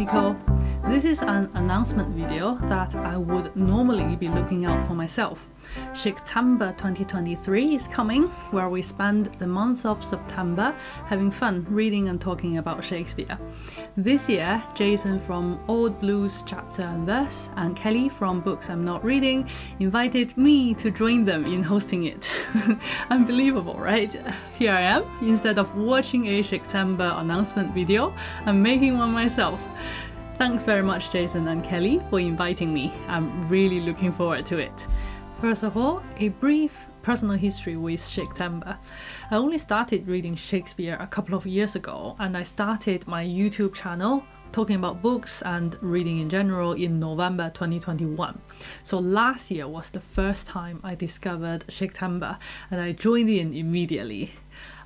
Nico. This is an announcement video that I would normally be looking out for myself. Shaketember 2023 is coming, where we spend the month of September having fun reading and talking about Shakespeare. This year, Jason from Old Blues Chapter and Verse and Kelly from Books I'm Not Reading invited me to join them in hosting it. Unbelievable, right? Here I am, instead of watching a Shaketember announcement video, I'm making one myself. Thanks very much, Jason and Kelly, for inviting me. I'm really looking forward to it. First of all, a brief personal history with Shaketember. I only started reading Shakespeare a couple of years ago, and I started my YouTube channel talking about books and reading in general in November 2021. So last year was the first time I discovered Shaketember, and I joined in immediately.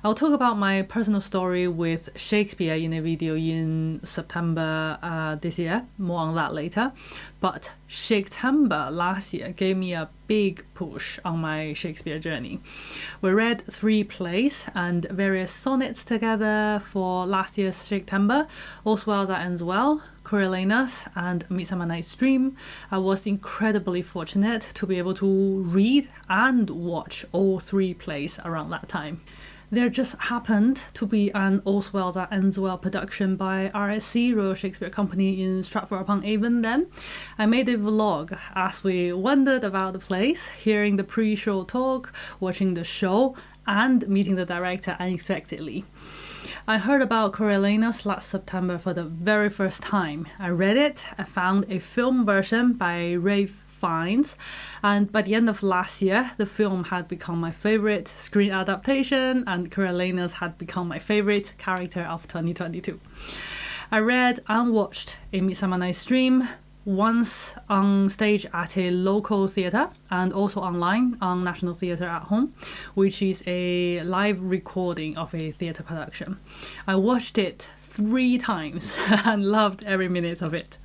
I'll talk about my personal story with Shakespeare in a video in September this year, more on that later. But Shaketember last year gave me a big push on my Shakespeare journey. We read 3 plays and various sonnets together for last year's Shaketember, All's Well That Ends Well, Coriolanus and Midsummer Night's Dream. I was incredibly fortunate to be able to read and watch all 3 plays around that time. There just happened to be an All's Well That Ends Well production by RSC, Royal Shakespeare Company in Stratford upon Avon then. I made a vlog as we wandered about the place, hearing the pre-show talk, watching the show, and meeting the director unexpectedly. I heard about Coriolanus last September for the very first time. I read it, I found a film version by Rafe Fiennes, and by the end of last year the film had become my favorite screen adaptation and Coriolanus had become my favorite character of 2022. I read and watched A Midsummer Night's Dream once on stage at a local theatre and also online on National Theatre at Home, which is a live recording of a theatre production. I watched it 3 times and loved every minute of it.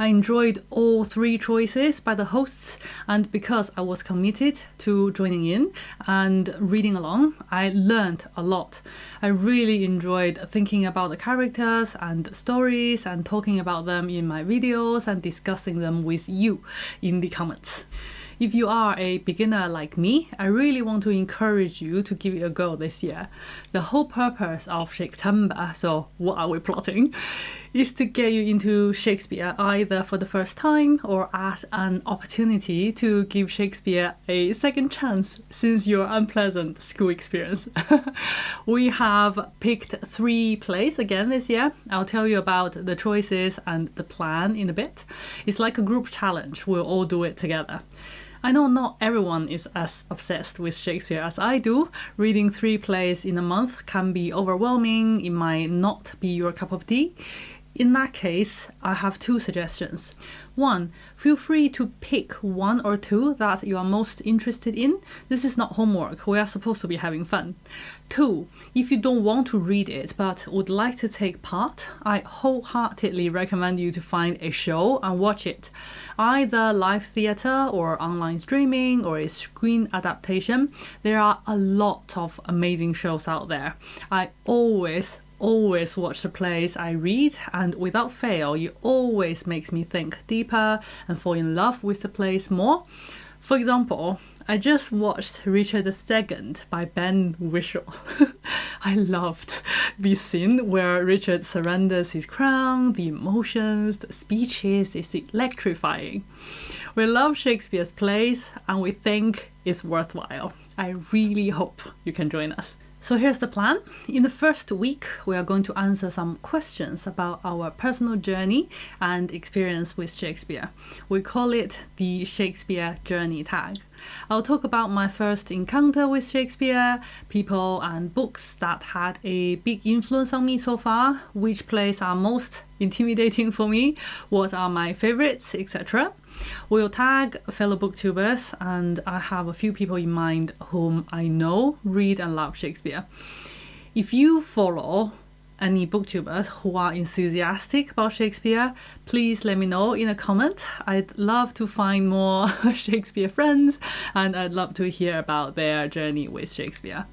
I enjoyed all 3 choices by the hosts, and because I was committed to joining in and reading along, I learned a lot. I really enjoyed thinking about the characters and stories and talking about them in my videos and discussing them with you in the comments. If you are a beginner like me, I really want to encourage you to give it a go this year. The whole purpose of Shaketember, so what are we plotting, is to get you into Shakespeare either for the first time or as an opportunity to give Shakespeare a second chance since your unpleasant school experience. We have picked 3 plays again this year. I'll tell you about the choices and the plan in a bit. It's like a group challenge. We'll all do it together. I know not everyone is as obsessed with Shakespeare as I do. Reading 3 plays in a month can be overwhelming. It might not be your cup of tea. In that case, I have 2 suggestions. 1, feel free to pick 1 or 2 that you are most interested in. This is not homework, we are supposed to be having fun. 2, if you don't want to read it but would like to take part, I wholeheartedly recommend you to find a show and watch it. Either live theatre or online streaming or a screen adaptation. There are a lot of amazing shows out there. I always watch the plays I read, and without fail it always makes me think deeper and fall in love with the plays more. For example, I just watched Richard II by Ben Whishaw. I loved this scene where Richard surrenders his crown, the emotions, the speeches, is electrifying. We love Shakespeare's plays and we think it's worthwhile. I really hope you can join us. So here's the plan. In the first week, we are going to answer some questions about our personal journey and experience with Shakespeare. We call it the Shakespeare Journey tag. I'll talk about my first encounter with Shakespeare, people and books that had a big influence on me so far, which plays are most intimidating for me, what are my favorites, etc. We'll tag fellow booktubers, and I have a few people in mind whom I know read and love Shakespeare. If you follow any booktubers who are enthusiastic about Shakespeare, please let me know in a comment. I'd love to find more Shakespeare friends, and I'd love to hear about their journey with Shakespeare.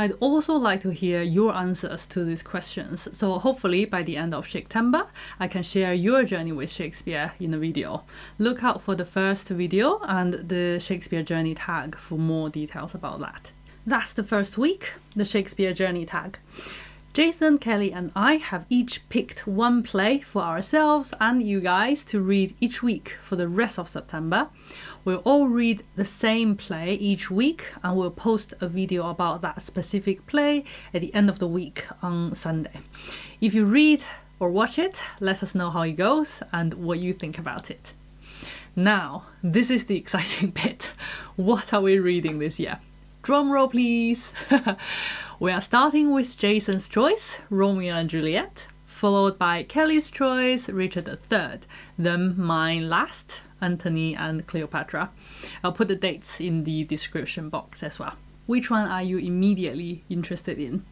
I'd also like to hear your answers to these questions, so hopefully by the end of Shaketember, I can share your journey with Shakespeare in a video. Look out for the first video and the Shakespeare journey tag for more details about that. That's the first week, the Shakespeare journey tag. Jason, Kelly and I have each picked one play for ourselves and you guys to read each week for the rest of September. We'll all read the same play each week and we'll post a video about that specific play at the end of the week on Sunday. If you read or watch it, let us know how it goes and what you think about it. Now, this is the exciting bit. What are we reading this year? Drum roll please! We are starting with Jason's choice, Romeo and Juliet, followed by Kelly's choice, Richard III, then mine last, Antony and Cleopatra. I'll put the dates in the description box as well. Which one are you immediately interested in?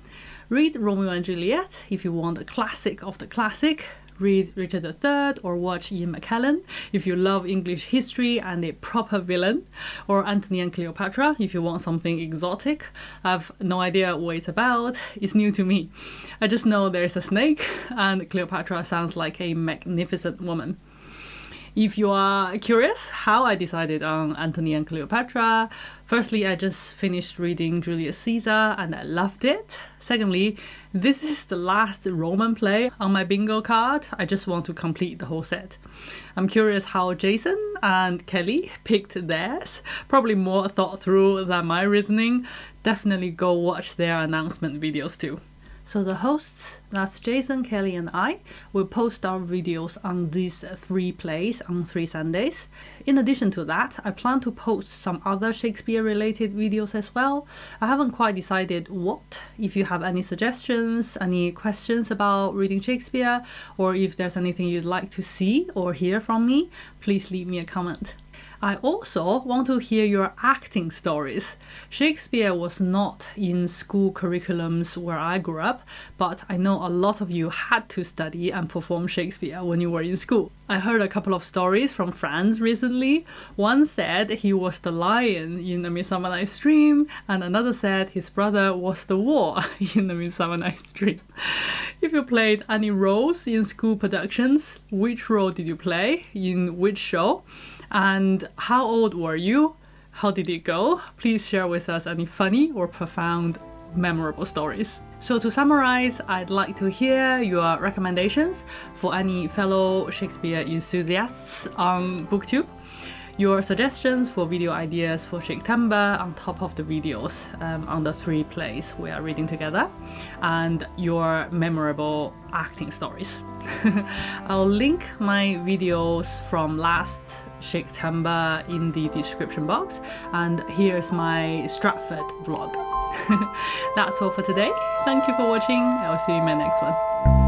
Read Romeo and Juliet if you want a classic of the classic. Read Richard III or watch Ian McKellen if you love English history and a proper villain, or Antony and Cleopatra if you want something exotic. I've no idea what it's about, it's new to me. I just know there's a snake and Cleopatra sounds like a magnificent woman. If you are curious how I decided on Antony and Cleopatra, firstly, I just finished reading Julius Caesar and I loved it. Secondly, this is the last Roman play on my bingo card. I just want to complete the whole set. I'm curious how Jason and Kelly picked theirs. Probably more thought through than my reasoning. Definitely go watch their announcement videos too. So the hosts, that's Jason, Kelly and I, will post our videos on these 3 plays on 3 Sundays. In addition to that, I plan to post some other Shakespeare related videos as well. I haven't quite decided what. If you have any suggestions, any questions about reading Shakespeare, or if there's anything you'd like to see or hear from me, please leave me a comment. I also want to hear your acting stories. Shakespeare was not in school curriculums where I grew up, but I know a lot of you had to study and perform Shakespeare when you were in school. I heard a couple of stories from friends recently. One said he was the lion in A Midsummer Night's Dream, and another said his brother was the war in A Midsummer Night's Dream. If you played any roles in school productions, which role did you play in which show? And how old were you? How did it go? Please share with us any funny or profound, memorable stories. So to summarize, I'd like to hear your recommendations for any fellow Shakespeare enthusiasts on BookTube, your suggestions for video ideas for Shaketember on top of the videos on the 3 plays we are reading together, and your memorable acting stories. I'll link my videos from last Shaketember in the description box, and here's my Stratford vlog. That's all for today. Thank you for watching. I'll see you in my next one.